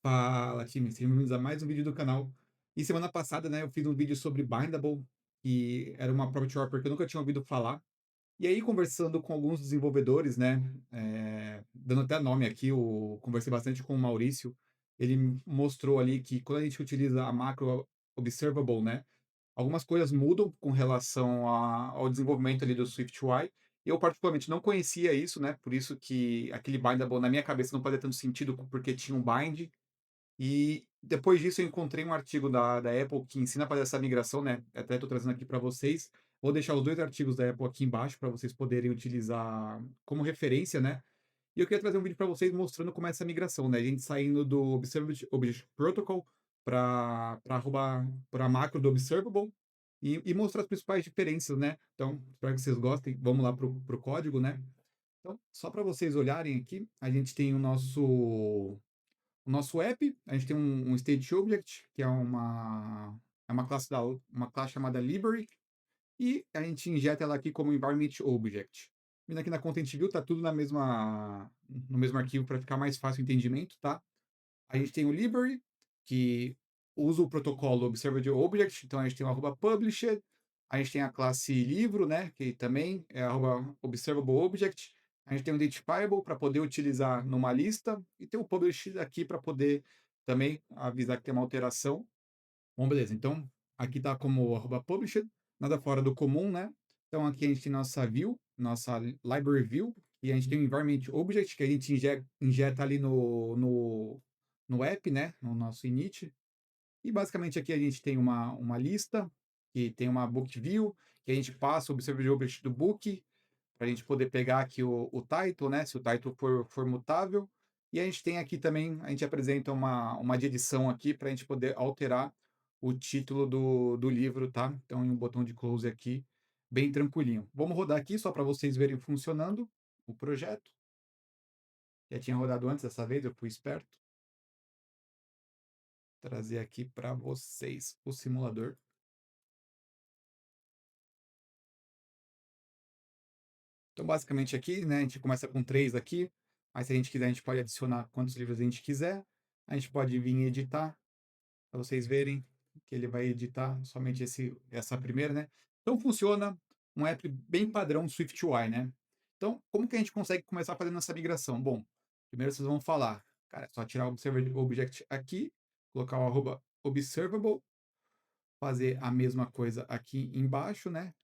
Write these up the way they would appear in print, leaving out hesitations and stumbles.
Fala, time, sejam bem-vindos a mais um vídeo do canal. E semana passada, né, eu fiz um vídeo sobre Bindable, que era uma property wrapper que eu nunca tinha ouvido falar. E aí, conversando com alguns desenvolvedores, né, dando até nome aqui, conversei bastante com o Maurício, ele me mostrou ali que quando a gente utiliza a macro observable, né, algumas coisas mudam com relação ao desenvolvimento ali do SwiftUI. Eu particularmente não conhecia isso, né, por isso que aquele Bindable na minha cabeça não fazia tanto sentido, porque tinha um bind. E depois disso eu encontrei um artigo da Apple que ensina a fazer essa migração, né? Até estou trazendo aqui para vocês. Vou deixar os dois artigos da Apple aqui embaixo para vocês poderem utilizar como referência, né? E eu queria trazer um vídeo para vocês mostrando como é essa migração, né? A gente saindo do Observable Object Protocol para a macro do Observable e mostrar as principais diferenças, né? Então, espero que vocês gostem. Vamos lá para o código, né? Então, só para vocês olharem aqui, a gente tem o nosso app, a gente tem um state object, que é uma classe chamada library, e a gente injeta ela aqui como environment object. Vindo aqui na Content View, tá tudo no mesmo arquivo para ficar mais fácil o entendimento, tá? A gente tem o library, que usa o protocolo observable object, então a gente tem o @published, a gente tem a classe livro, né, que também é @observable object, a gente tem o identifiable para poder utilizar numa lista e tem o published aqui para poder também avisar que tem uma alteração. Bom, beleza. Então, aqui está como @published, nada fora do comum, né? Então, aqui a gente tem nossa view, nossa library view, e a gente tem o environment object, que a gente injeta ali no app, né? No nosso init. E basicamente aqui a gente tem uma lista, que tem uma book view, que a gente passa o observable object do book, para a gente poder pegar aqui o title, né? Se o title for mutável. E a gente tem aqui também, a gente apresenta uma de edição aqui para a gente poder alterar o título do livro, tá? Então, em um botão de close aqui, bem tranquilinho. Vamos rodar aqui só para vocês verem funcionando o projeto. Já tinha rodado antes dessa vez, eu fui esperto. Trazer aqui para vocês o simulador. Então, basicamente aqui, né, a gente começa com 3 aqui, aí se a gente quiser, a gente pode adicionar quantos livros a gente quiser. A gente pode vir e editar, para vocês verem que ele vai editar somente essa primeira, né? Então funciona um app bem padrão SwiftUI, né? Então, como que a gente consegue começar fazendo essa migração? Bom, primeiro vocês vão falar, cara, é só tirar o observable object aqui, colocar o @observable, fazer a mesma coisa aqui embaixo, né?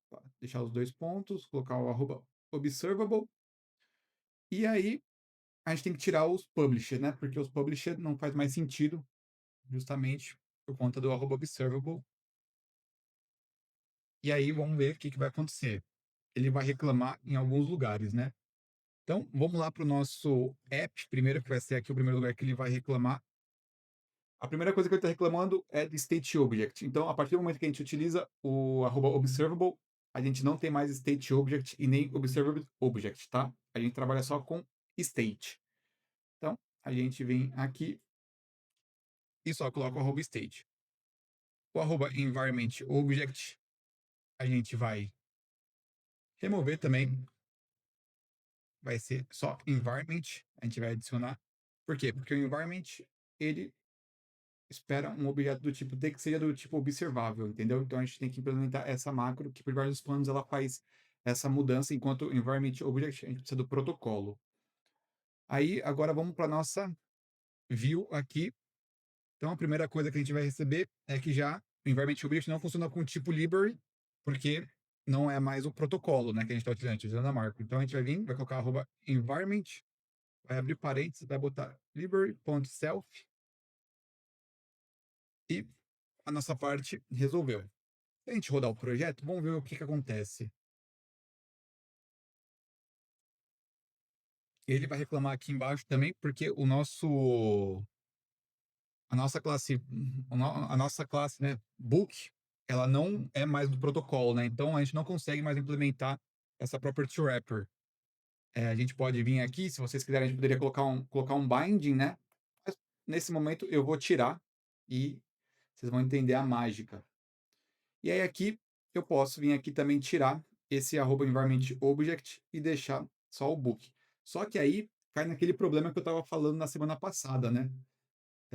Deixar os dois pontos, colocar o @observable, e aí a gente tem que tirar os publisher, né? Porque os publisher não faz mais sentido, justamente por conta do @observable. E aí vamos ver o que vai acontecer. Ele vai reclamar em alguns lugares, né? Então, vamos lá para o nosso app, primeiro, que vai ser aqui o primeiro lugar que ele vai reclamar. A primeira coisa que ele está reclamando é de state object. Então, a partir do momento que a gente utiliza o @observable, a gente não tem mais state object e nem observable object, tá? A gente trabalha só com state. Então, a gente vem aqui e só coloca o @state. O @environment object, a gente vai remover também, vai ser só environment, a gente vai adicionar. Por quê? Porque o environment, ele espera um objeto do tipo D que seja do tipo observável, entendeu? Então a gente tem que implementar essa macro, que por vários planos ela faz essa mudança, enquanto o environment object a gente precisa do protocolo. Aí, agora vamos para nossa view aqui. Então a primeira coisa que a gente vai receber é que já o environment object não funciona com o tipo library, porque não é mais o protocolo, né, que a gente está utilizando a macro. Então a gente vai vir, vai colocar @environment, vai abrir parênteses, vai botar library.self e a nossa parte resolveu. Se a gente rodar o projeto, vamos ver o que acontece. Ele vai reclamar aqui embaixo também, porque a nossa classe, né, book, ela não é mais do protocolo, né? Então a gente não consegue mais implementar essa property wrapper. A gente pode vir aqui, se vocês quiserem, a gente poderia colocar um binding, né? Mas nesse momento eu vou tirar e vocês vão entender a mágica. E aí aqui eu posso vir aqui também tirar esse @environment object e deixar só o book. Só que aí cai naquele problema que eu estava falando na semana passada, né?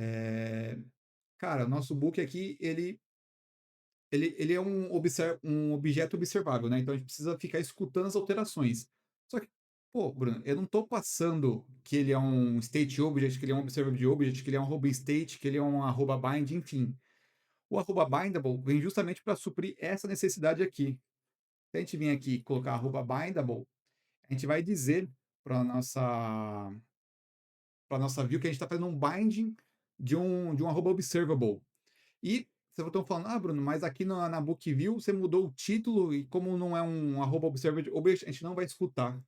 Eh, cara, o nosso book aqui, ele é um objeto observável, né, então a gente precisa ficar escutando as alterações. Só que, pô, Bruno, eu não estou passando que ele é um state object, que ele é um observable object, que ele é um arroba state, que ele é um arroba bind, enfim. O arroba bindable vem justamente para suprir essa necessidade aqui. Se a gente vir aqui e colocar arroba bindable, a gente vai dizer para nossa para nossa view que a gente está fazendo um binding de um arroba observable. E vocês estão falando, ah, Bruno, mas aqui na book view você mudou o título e como não é um arroba observable object, a gente não vai escutar.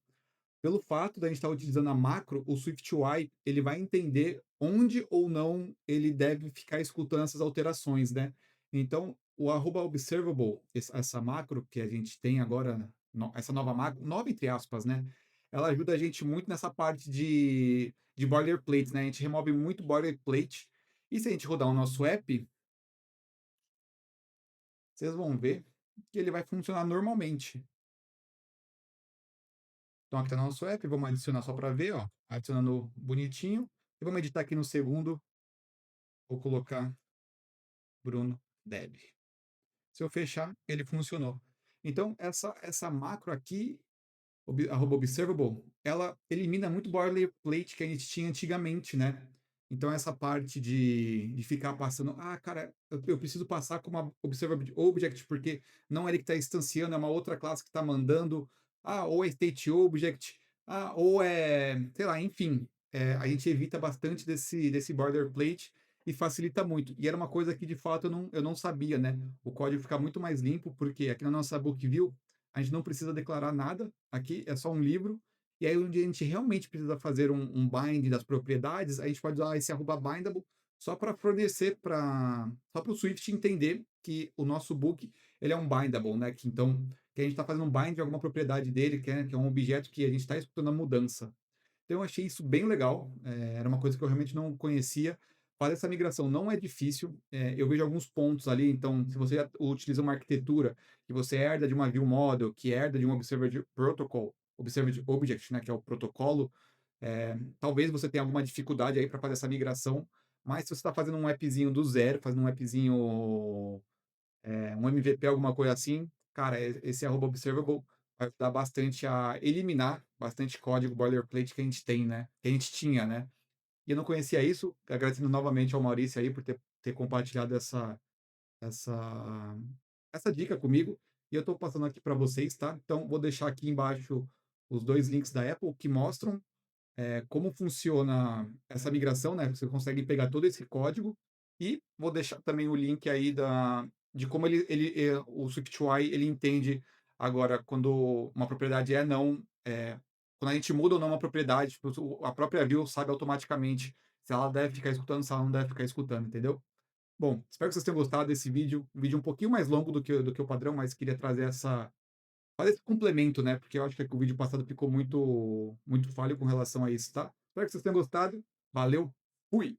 Pelo fato da gente estar utilizando a macro, o SwiftUI ele vai entender onde ou não ele deve ficar escutando essas alterações, né? Então, o arroba observable, essa macro que a gente tem agora, essa nova macro, nova entre aspas, né? Ela ajuda a gente muito nessa parte de boilerplate, né? A gente remove muito boilerplate. E se a gente rodar o nosso app, vocês vão ver que ele vai funcionar normalmente. Então aqui está no nosso app, vamos adicionar só para ver, ó, adicionando bonitinho. E vamos editar aqui no segundo, vou colocar Bruno Deb. Se eu fechar, ele funcionou. Então essa macro aqui, arroba observable, ela elimina muito boilerplate que a gente tinha antigamente, né? Então essa parte de ficar passando, ah, cara, eu preciso passar como uma observable object porque não é ele que está instanciando, é uma outra classe que está mandando, ah, ou é state object, ah, ou é, sei lá, enfim, a gente evita bastante desse boilerplate e facilita muito. E era uma coisa que de fato eu não sabia, né? O código fica muito mais limpo porque aqui na nossa book view a gente não precisa declarar nada, aqui é só um livro, e aí onde a gente realmente precisa fazer um bind das propriedades, a gente pode usar esse arroba bindable só para fornecer só para o Swift entender que o nosso book ele é um bindable, né? Então, que a gente está fazendo um bind de alguma propriedade dele, que é um objeto que a gente está executando a mudança. Então eu achei isso bem legal, era uma coisa que eu realmente não conhecia. Fazer essa migração não é difícil, eu vejo alguns pontos ali, então se você utiliza uma arquitetura que você herda de uma view model, que herda de um observed protocol, observed object, né, que é o protocolo, talvez você tenha alguma dificuldade aí para fazer essa migração, mas se você está fazendo um appzinho do zero, fazendo um appzinho um MVP, alguma coisa assim, cara, esse arroba observable vai ajudar bastante a eliminar bastante código boilerplate que a gente tem, né? Que a gente tinha, né? E eu não conhecia isso, agradecendo novamente ao Maurício aí por ter compartilhado essa, essa dica comigo. E eu estou passando aqui para vocês, tá? Então, vou deixar aqui embaixo os dois links da Apple que mostram como funciona essa migração, né? Você consegue pegar todo esse código e vou deixar também o link aí de como o SwiftUI ele entende agora quando uma propriedade não, quando a gente muda ou não uma propriedade, tipo, a própria view sabe automaticamente se ela deve ficar escutando, se ela não deve ficar escutando, entendeu? Bom, espero que vocês tenham gostado desse vídeo, um vídeo um pouquinho mais longo do que o padrão, mas queria trazer fazer esse complemento, né? Porque eu acho que o vídeo passado ficou muito falho com relação a isso, tá? Espero que vocês tenham gostado. Valeu, fui!